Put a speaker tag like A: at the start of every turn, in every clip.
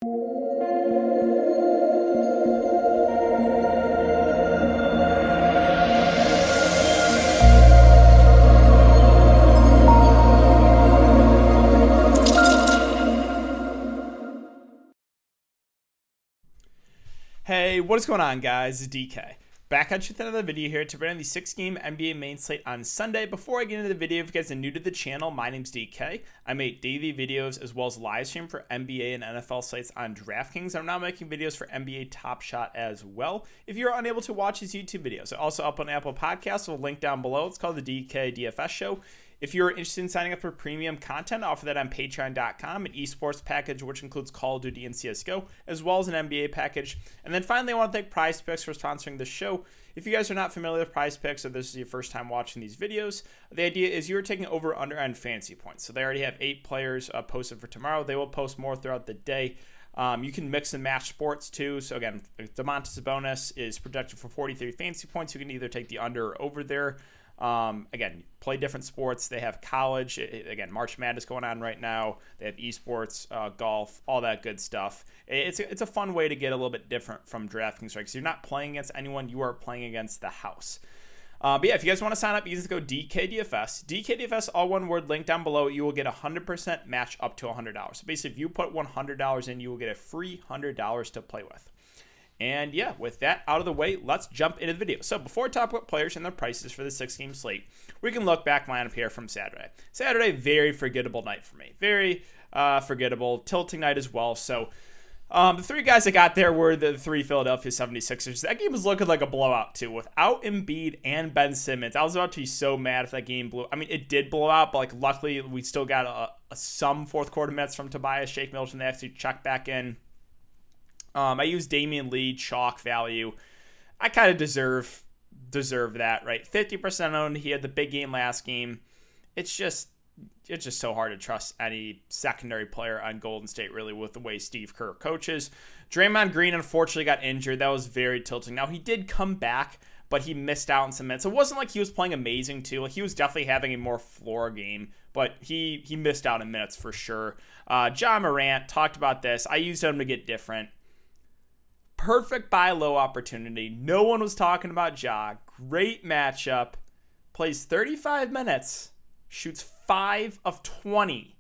A: Hey, what is going on, guys? It's DK. Back at you with another video here to bring on the 6-game NBA main slate on Sunday. Before I get into the video, if you guys are new to the channel, my name's DK. I make daily videos as well as live stream for NBA and NFL slates on Draftkings. I'm now making videos for NBA Top Shot as well. If you're unable to watch these YouTube videos, I also up on Apple Podcasts, with a link down below. It's called the DKDFS Show. If you're interested in signing up for premium content, I offer that on patreon.com, an esports package, which includes Call of Duty and CSGO, as well as an NBA package. And then finally, I want to thank PrizePicks for sponsoring this show. If you guys are not familiar with PrizePicks, or this is your first time watching these videos, the idea is you're taking over/under on fantasy points. So they already have 8 players posted for tomorrow. They will post more throughout the day. You can mix and match sports too. So again, Domantas Sabonis is projected for 43 fantasy points. You can either take the under or over there. Again, play different sports. They have college. Again, March Madness going on right now. They have esports, golf, all that good stuff. It's a fun way to get a little bit different from DraftKings, right? Because you're not playing against anyone. You are playing against the house. But yeah, if you guys want to sign up, you just go DKDFS. DKDFS, all one word, link down below. You will get 100% match up to $100. So basically, if you put $100 in, you will get a free $100 to play with. And yeah, with that out of the way, let's jump into the video. So before we talk about players and their prices for the 6-game slate, we can look back lineup here from Saturday. Saturday, very forgettable night for me. Very forgettable, tilting night as well. So the 3 guys I got there were the 3 Philadelphia 76ers. That game was looking like a blowout too. Without Embiid and Ben Simmons, I was about to be so mad if that game blew. I mean, it did blow out, but like luckily we still got some fourth quarter minutes from Tobias, Shake Milton. They actually checked back in. I used Damian Lee chalk value. I kind of deserve that, right? 50% owned. He had the big game last game. It's just so hard to trust any secondary player on Golden State, really, with the way Steve Kerr coaches. Draymond Green unfortunately got injured. That was very tilting. Now he did come back, but he missed out on some minutes. It wasn't like he was playing amazing too. Like he was definitely having a more floor game, but he missed out on minutes for sure. Ja Morant, talked about this. I used him to get different. Perfect buy low opportunity. No one was talking about Ja. Great matchup. Plays 35 minutes. Shoots 5 of 20.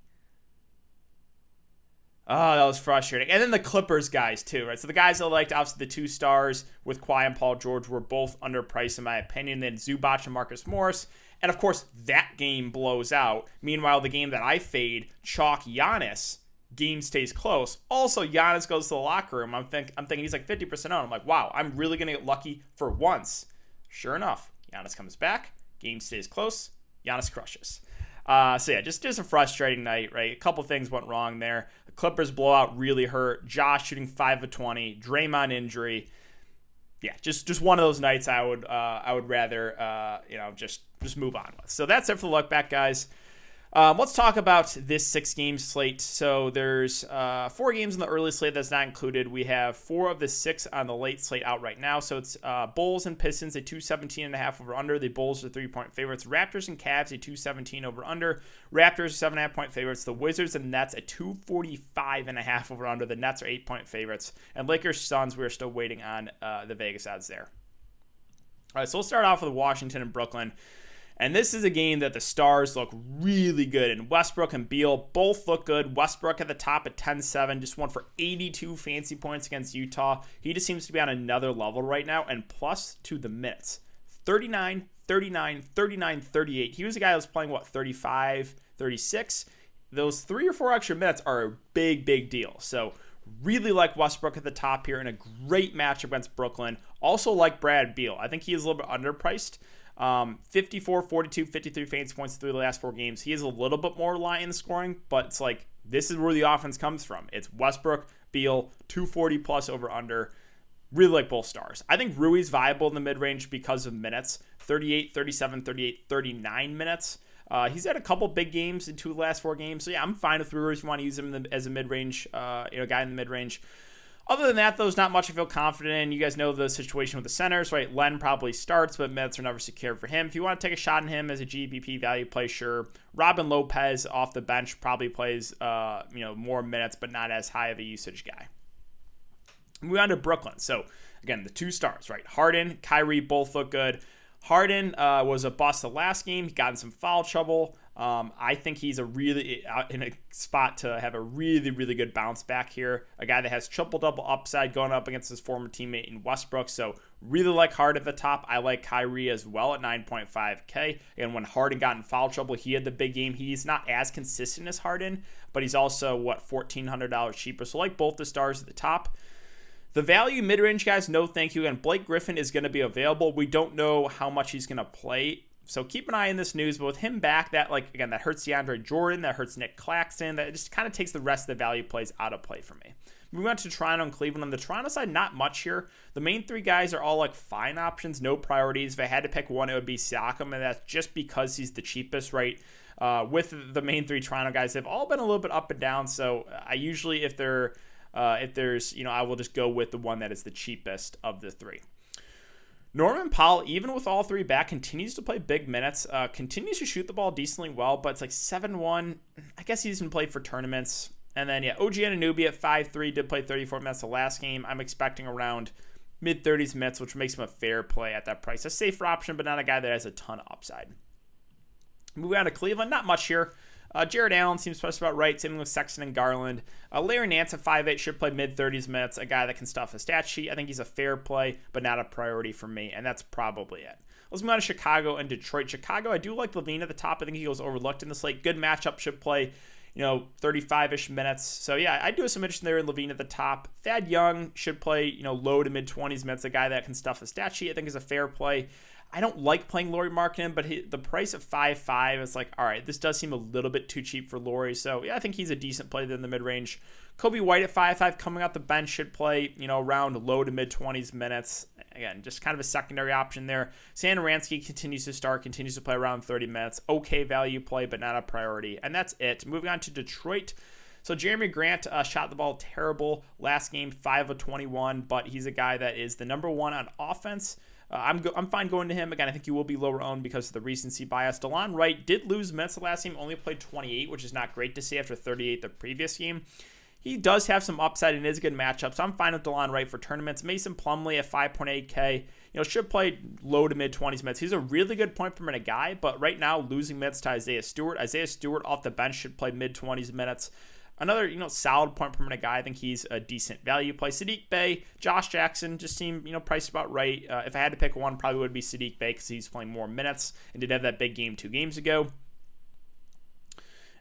A: Oh, that was frustrating. And then the Clippers guys too, right? So the guys that liked, obviously the 2 stars with Kawhi and Paul George were both underpriced in my opinion. Then Zubac and Marcus Morris. And of course, that game blows out. Meanwhile, the game that I fade, chalk Giannis, game stays close. Also, Giannis goes to the locker room. I'm thinking he's like 50% on. I'm like, wow, I'm really going to get lucky for once. Sure enough, Giannis comes back. Game stays close. Giannis crushes. So yeah, just a frustrating night, right? A couple things went wrong there. The Clippers blowout really hurt. Josh shooting 5 of 20. Draymond injury. Yeah, just one of those nights I would rather just move on with. So that's it for the look back, guys. Let's talk about this 6-game slate. So there's 4 games in the early slate that's not included. We have 4 of the 6 on the late slate out right now. So it's Bulls and Pistons at 217.5 over under. The Bulls are 3-point favorites. Raptors and Cavs at 217 over under. Raptors 7.5-point favorites. The Wizards and Nets at 245.5 over under. The Nets are 8-point favorites. And Lakers Suns, we're still waiting on the Vegas odds there. All right, so we'll start off with Washington and Brooklyn. And this is a game that the stars look really good in. Westbrook and Beal both look good. Westbrook at the top at 10-7, just won for 82 fantasy points against Utah. He just seems to be on another level right now, and plus to the minutes. 39, 39, 39, 38. He was a guy that was playing, 35, 36. Those 3 or 4 extra minutes are a big, big deal. So really like Westbrook at the top here in a great match against Brooklyn. Also like Brad Beal. I think he is a little bit underpriced. 54, 42, 53 fantasy points through the last 4 games. He is a little bit more reliant in scoring, but it's like this is where the offense comes from. It's Westbrook, Beal, 240 plus over under. Really like both stars. I think Rui's viable in the mid-range because of minutes. 38, 37, 38, 39 minutes. He's had a couple big games in 2 of the last 4 games. So yeah, I'm fine with Rui if you want to use him as a mid-range, guy in the mid-range. Other than that, though, there's not much I feel confident in. You guys know the situation with the centers, right? Len probably starts, but minutes are never secure for him. If you want to take a shot on him as a GPP value play, sure. Robin Lopez off the bench probably plays more minutes, but not as high of a usage guy. Moving on to Brooklyn. So, again, the 2 stars, right? Harden, Kyrie both look good. Harden was a bust the last game. He got in some foul trouble. I think he's in a spot to have a really, really good bounce back here. A guy that has triple-double upside going up against his former teammate in Westbrook. So really like Harden at the top. I like Kyrie as well at 9.5K. And when Harden got in foul trouble, he had the big game. He's not as consistent as Harden, but he's also, $1,400 cheaper. So like both the stars at the top. The value mid-range guys, no thank you. And Blake Griffin is going to be available. We don't know how much he's going to play. So keep an eye on this news, but with him back, that hurts DeAndre Jordan, that hurts Nick Claxton, that just kind of takes the rest of the value plays out of play for me. Moving on to Toronto and Cleveland. On the Toronto side, not much here. The main 3 guys are all fine options, no priorities. If I had to pick one, it would be Siakam, and that's just because he's the cheapest, right? With the main 3 Toronto guys, they've all been a little bit up and down. So I usually, if there's, I will just go with the one that is the cheapest of the 3. Norman Powell, even with all 3 back, continues to play big minutes, continues to shoot the ball decently well, but it's 7-1. I guess he's been played for tournaments. And then, OG Anunoby at 5'3", did play 34 minutes the last game. I'm expecting around mid-30s minutes, which makes him a fair play at that price. A safer option, but not a guy that has a ton of upside. Moving on to Cleveland, not much here. Jared Allen seems just about right. Same with Sexton and Garland. Larry Nance at 5'8" should play mid-30s minutes. A guy that can stuff a stat sheet. I think he's a fair play, but not a priority for me, and that's probably it. Let's move on to Chicago and Detroit. Chicago, I do like Levine at the top. I think he goes overlooked in the slate. Good matchup, should play 35-ish minutes. So, yeah, I do have some interest there in Levine at the top. Thad Young should play, low to mid-20s minutes. A guy that can stuff a stat sheet, I think, is a fair play. I don't like playing Lauri Markkanen, but the price of 5.5 is all right, this does seem a little bit too cheap for Lauri. So, yeah, I think he's a decent play in the mid-range. Kobe White at 5.5 coming out the bench should play, around low to mid-20s minutes. Again, just kind of a secondary option there. Satoransky continues to start, continues to play around 30 minutes. Okay value play, but not a priority. And that's it. Moving on to Detroit. So Jeremy Grant shot the ball terrible last game, 5 of 21, but he's a guy that is the number 1 on offense. I'm fine going to him. Again, I think he will be lower owned because of the recency bias. DeLon Wright did lose minutes the last game, only played 28, which is not great to see after 38 the previous game. He does have some upside and is a good matchup, so I'm fine with DeLon Wright for tournaments. Mason Plumlee at 5.8K, should play low to mid-20s minutes. He's a really good point per minute guy, but right now losing minutes to Isaiah Stewart. Isaiah Stewart off the bench should play mid-20s minutes. Another, solid point per minute guy. I think he's a decent value play. Sadiq Bey, Josh Jackson just seem, priced about right. If I had to pick one, probably would be Sadiq Bey because he's playing more minutes and did have that big game 2 games ago.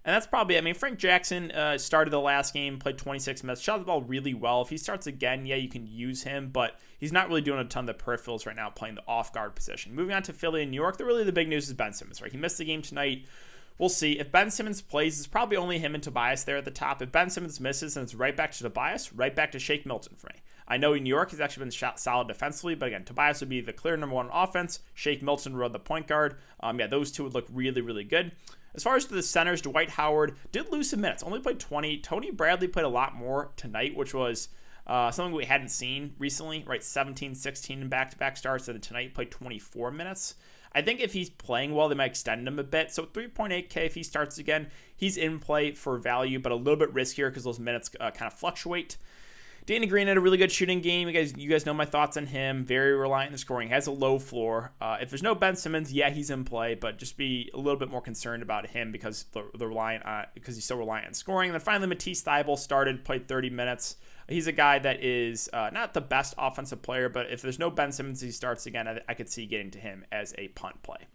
A: And that's probably, Frank Jackson started the last game, played 26 minutes, shot the ball really well. If he starts again, yeah, you can use him, but he's not really doing a ton of the peripherals right now, playing the off-guard position. Moving on to Philly and New York, the big news is Ben Simmons, right? He missed the game tonight. We'll see. If Ben Simmons plays, it's probably only him and Tobias there at the top. If Ben Simmons misses, then it's right back to Tobias, right back to Shake Milton for me. I know in New York he's actually been solid defensively, but again, Tobias would be the clear number 1 on offense. Shake Milton would run the point guard. Those two would look really, really good. As far as the centers, Dwight Howard did lose some minutes, only played 20. Tony Bradley played a lot more tonight, which was something we hadn't seen recently, right? 17, 16 in back-to-back starts, and then tonight he played 24 minutes. I think if he's playing well, they might extend him a bit. So 3.8K if he starts again, he's in play for value, but a little bit riskier because those minutes kind of fluctuate. Danny Green had a really good shooting game. You guys know my thoughts on him. Very reliant on scoring. Has a low floor. If there's no Ben Simmons, yeah, he's in play, but just be a little bit more concerned about him because he's so reliant on scoring. And then finally, Matisse Thybulle started, played 30 minutes. He's a guy that is not the best offensive player, but if there's no Ben Simmons, he starts again. I could see getting to him as a punt play.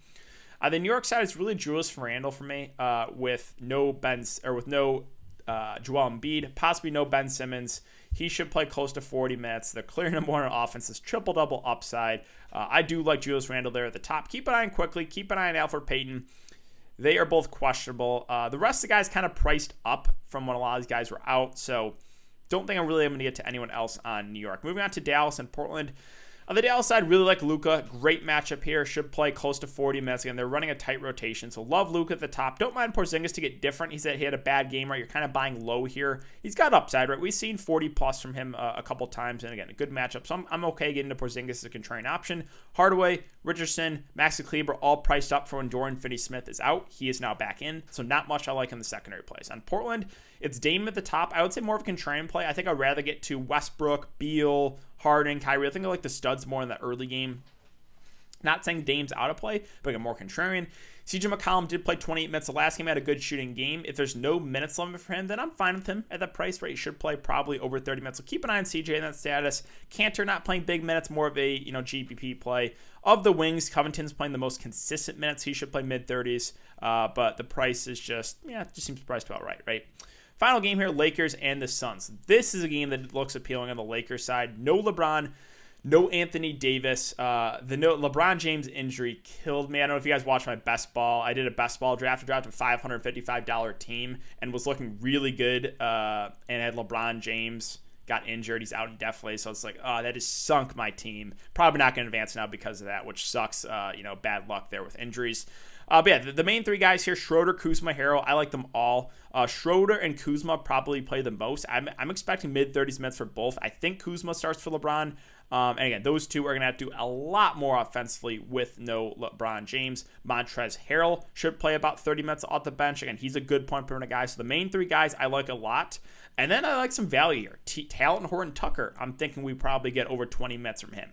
A: The New York side is really Julius Randle for me, with no Joel Embiid, possibly no Ben Simmons. He should play close to 40 minutes. The clear number 1 on offense is triple-double upside. I do like Julius Randle there at the top. Keep an eye on Quickly. Keep an eye on Alfred Payton. They are both questionable. The rest of the guys kind of priced up from when a lot of these guys were out, so don't think I'm going to get to anyone else on New York. Moving on to Dallas and Portland. On the Dallas side, really like Luka. Great matchup here. Should play close to 40 minutes. Again, they're running a tight rotation, so love Luka at the top. Don't mind Porzingis to get different. He had a bad game, right? You're kind of buying low here. He's got upside, right? We've seen 40 plus from him a couple times, and again, a good matchup. So I'm okay getting to Porzingis as a contrarian option. Hardaway, Richardson, Maxi Kleber, all priced up for when Dorian Finney-Smith is out. He is now back in, so not much I like in the secondary plays. On Portland, it's Dame at the top. I would say more of a contrarian play. I think I'd rather get to Westbrook, Beal, Harden, Kyrie. I think I like the studs more in the early game. Not saying Dame's out of play, but again, more contrarian. CJ McCollum did play 28 minutes the last game, had a good shooting game. If there's no minutes limit for him, then I'm fine with him at that price, right? He should play probably over 30 minutes. So keep an eye on CJ in that status. Cantor not playing big minutes, more of a GPP play. Of the wings, Covington's playing the most consistent minutes. He should play mid-30s, but the price is just seems priced about right? Final game here, Lakers and the Suns. This is a game that looks appealing on the Lakers side. No LeBron, no Anthony Davis. LeBron James injury killed me. I don't know if you guys watched my best ball. I did a best ball draft. I drafted a $555 team and was looking really good and had LeBron James. Got injured. He's out indefinitely. So it's like, that has sunk my team. Probably not going to advance now because of that, which sucks. Bad luck there with injuries. But yeah, the main three guys here, Schroeder, Kuzma, Harrell, I like them all. Schroeder and Kuzma probably play the most. I'm expecting mid-30s minutes for both. I think Kuzma starts for LeBron. And again, those two are going to have to do a lot more offensively with no LeBron James. Montrezl Harrell should play about 30 minutes off the bench. Again, he's a good point per minute guy. So the main three guys I like a lot. And then I like some value here. Talent Horton Tucker, I'm thinking we probably get over 20 minutes from him.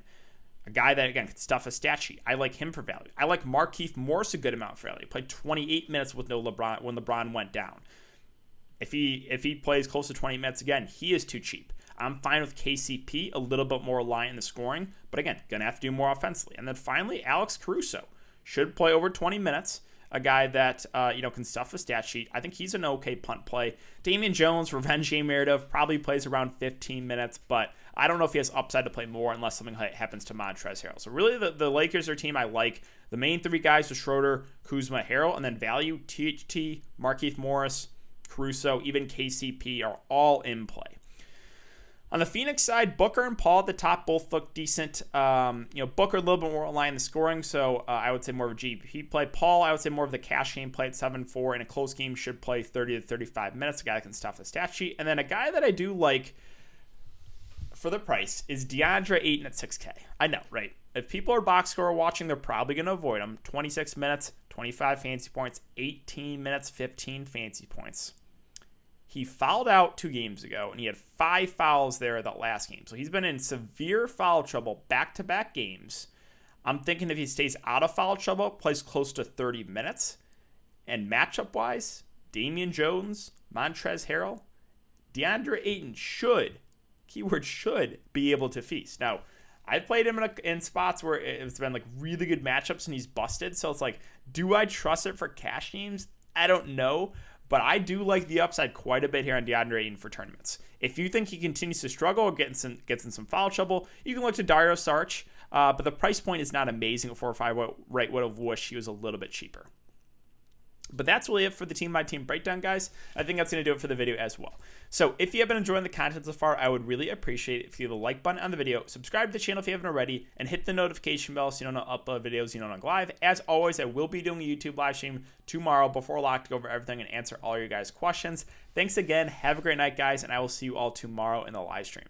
A: A guy that, again, can stuff a stat sheet. I like him for value. I like Markieff Morris a good amount for value. He played 28 minutes with no LeBron when LeBron went down. If he plays close to 20 minutes again, he is too cheap. I'm fine with KCP, a little bit more reliant in the scoring, but again, going to have to do more offensively. And then finally, Alex Caruso should play over 20 minutes. A guy that can stuff a stat sheet. I think he's an okay punt play. Damian Jones, revenge game narrative, probably plays around 15 minutes, but I don't know if he has upside to play more unless something happens to Montrezl Harrell. So really, the Lakers are a team I like. The main three guys are Schroeder, Kuzma, Harrell, and then value THT, Markieff Morris, Caruso, even KCP are all in play. On the Phoenix side, Booker and Paul at the top both look decent. Booker a little bit more aligned in the scoring, so I would say more of a GPP play. Paul, I would say more of the cash game play at 7-4, and a close game should play 30 to 35 minutes. A guy that can stuff the stat sheet. And then a guy that I do like for the price is DeAndre Ayton at 6K. I know, right? If people are box score watching, they're probably going to avoid him. 26 minutes, 25 fantasy points, 18 minutes, 15 fantasy points. He fouled out 2 games ago, and he had 5 fouls there that last game. So he's been in severe foul trouble back-to-back games. I'm thinking if he stays out of foul trouble, plays close to 30 minutes. And matchup-wise, Damian Jones, Montrezl Harrell, DeAndre Ayton should, keyword should, be able to feast. Now, I've played him in spots where it's been like really good matchups and he's busted. So it's like, do I trust it for cash games? I don't know. But I do like the upside quite a bit here on DeAndre Ayton for tournaments. If you think he continues to struggle or gets in some foul trouble, you can look to Dario Saric. But the price point is not amazing at 4 or 5. Right, would have wished he was a little bit cheaper. But that's really it for the team-by-team breakdown, guys. I think that's going to do it for the video as well. So if you have been enjoying the content so far, I would really appreciate it if you leave a like button on the video, subscribe to the channel if you haven't already, and hit the notification bell so you don't upload videos you don't go live. As always, I will be doing a YouTube live stream tomorrow before lock to go over everything and answer all your guys' questions. Thanks again. Have a great night, guys, and I will see you all tomorrow in the live stream.